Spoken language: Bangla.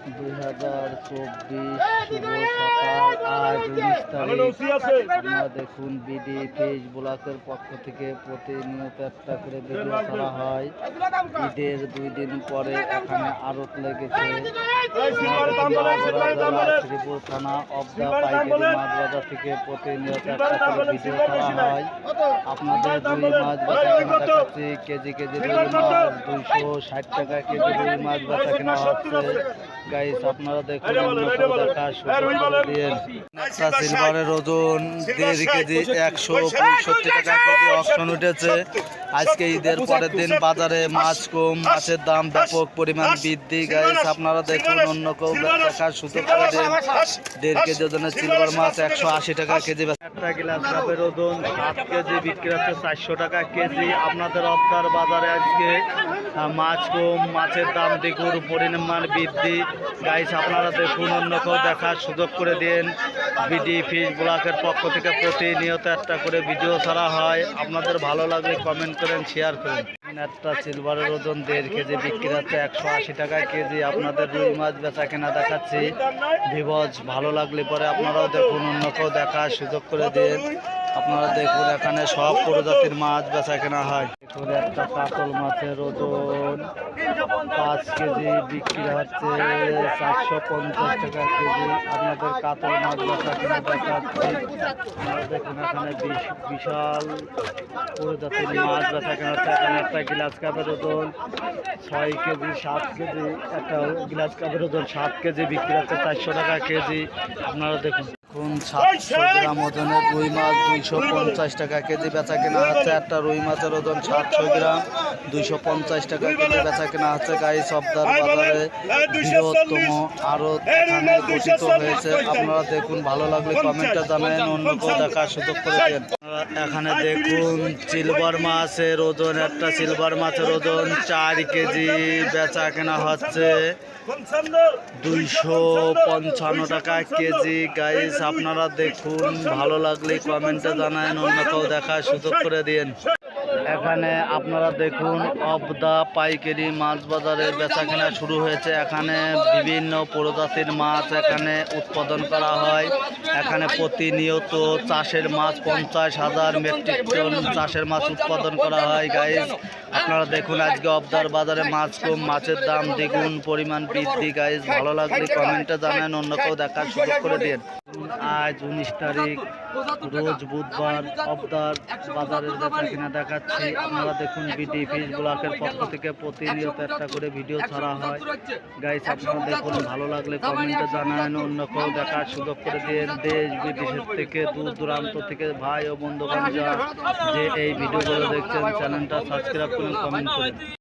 2024 শুভ সকাল। আজ 19 তারিখ। আপনারা দেখুন বিডি ফিশ ব্লকের পক্ষ থেকে প্রতিনিয়ত একটা করে ভিডিও করা হয়। ঈদের 2 দিন পরে এখানে আড়ত লেগেছে। শ্রীপুর থানা অবদা পাইকারি মাছ বাজার থেকে প্রতিনিয়ত একটা করে ভিডিও করা হয়। আপনাদের রুই মাছ বেচা কেনা দেখাচ্ছি। কেজি রুই মাছ 260 টাকা কেজি রুই মাছ বেচা কেনা হচ্ছে। গাইস আপনারা দেখুন দেখা সিলভারের ওজন 1.5 কেজি 165 টাকা কেজি অকশন উঠেছে। আজকে ঈদের পরের দিন বাজারে মাছ কম, মাছের দাম ব্যাপক পরিমাণ বৃদ্ধি। গাইস আপনারা দেখুন অন্য কেউ দেখার সুযোগ করে দিন। 1.5 কেজি ওজনের সিলভার মাছ 180 টাকা কেজি। একটা গ্লাস কাপের ওজন 7 কেজি বিক্রি হচ্ছে 400 টাকা কেজি। আপনাদের অবদার বাজারে আজকে মাছ কম, মাছের দাম দ্বিগুণ পরিমাণ বৃদ্ধি। গাইস আপনারা দেখুন অন্য কেউ দেখার সুযোগ করে দিন। বিডি ফিশ ব্লকের পক্ষ থেকে প্রতিনিয়ত একটা করে ভিডিও ছাড়া হয়। আপনাদের ভালো লাগলে কমেন্ট করেন, শেয়ার করেন। একটা সিলভারের ওজন 1.5 কেজি বিক্রি হচ্ছে 180 টাকা কেজি। আপনাদের রুই মাছ বেচা কেনা দেখাচ্ছি। ভিভজ ভালো লাগলে পরে আপনারাও দেখুন অন্য কেউ দেখার সুযোগ করে দিন। আপনারা দেখুন এখানে সব প্রজাতির মাছ বেচা কেনা হয়। দেখুন একটা কাতল মাছের ওজন 5 কেজি বিক্রি হচ্ছে 450 টাকা কেজি। আপনাদের কাতল মাছ বেচা কেনা দেখাচ্ছি। আপনারা দেখুন এখানে বিশাল প্রজাতির মাছ বেচা কেনা হচ্ছে। এখানে একটা গ্লাস কাপের ওজন 6 কেজি 7 কেজি। একটা গ্লাস কাপের ওজন 7 কেজি বিক্রি হচ্ছে 400 টাকা কেজি। আপনারা দেখুন 700 গ্রাম ওজনের রুই মাছ 250 টাকা কেজি বেচা কেনা হচ্ছে। একটা রুই মাছের ওজন 700 গ্রাম 250 টাকা কেজি বেচা কেনা হচ্ছে। গাইস অবদার বাজারে বৃহত্তম আড়ত এখানে গঠিত হয়েছে। আপনারা দেখুন ভালো লাগলে কমেন্টে জানান, অন্য কেউ দেখার সুযোগ করে দেন। এখানে দেখুন সিলভার মাছের ওজন, একটা সিলভার মাছের ওজন 4 কেজি বেচা কেনা হচ্ছে 255 টাকা কেজি। গাইস আপনারা দেখুন ভালো লাগলে কমেন্টে জানান, অন্য কেউ দেখার সুযোগ করে দিন। এখানে আপনারা দেখুন অবদা পাইকারি মাছ বাজারের বেচা কেনা শুরু হয়েছে। এখানে বিভিন্ন প্রজাতির মাছ এখানে উৎপাদন করা হয়। এখানে প্রতিনিয়ত চাষের মাছ 50,000 মেট্রিক টন চাষের মাছ উৎপাদন করা হয়। গাইস আপনারা দেখুন আজকে অবদার বাজারে মাছ কম, মাছের দাম দ্বিগুণ পরিমাণ বৃদ্ধি। গাইস ভালো লাগলে কমেন্টে জানান, অন্য কেউ দেখার সুযোগ করে দিন। আজ 19 তারিখ রোজ বুধবার অবদার বাজারের বেচা কিনা দেখাচ্ছি। আপনারা দেখুন বিডি ফিশ ব্লকের পক্ষ থেকে প্রতিনিয়ত একটা করে ভিডিও ছাড়া হয়। গাইস আপনারা দেখুন ভালো লাগলে কমেন্টে জানান, অন্য কেউ দেখার সুযোগ করে দিন। দেশ বিদেশের থেকে দূর দূরান্ত থেকে ভাই ও বন্ধুগণ যে এই ভিডিওগুলো দেখছেন চ্যানেলটা সাবস্ক্রাইব করুন, কমেন্ট করুন।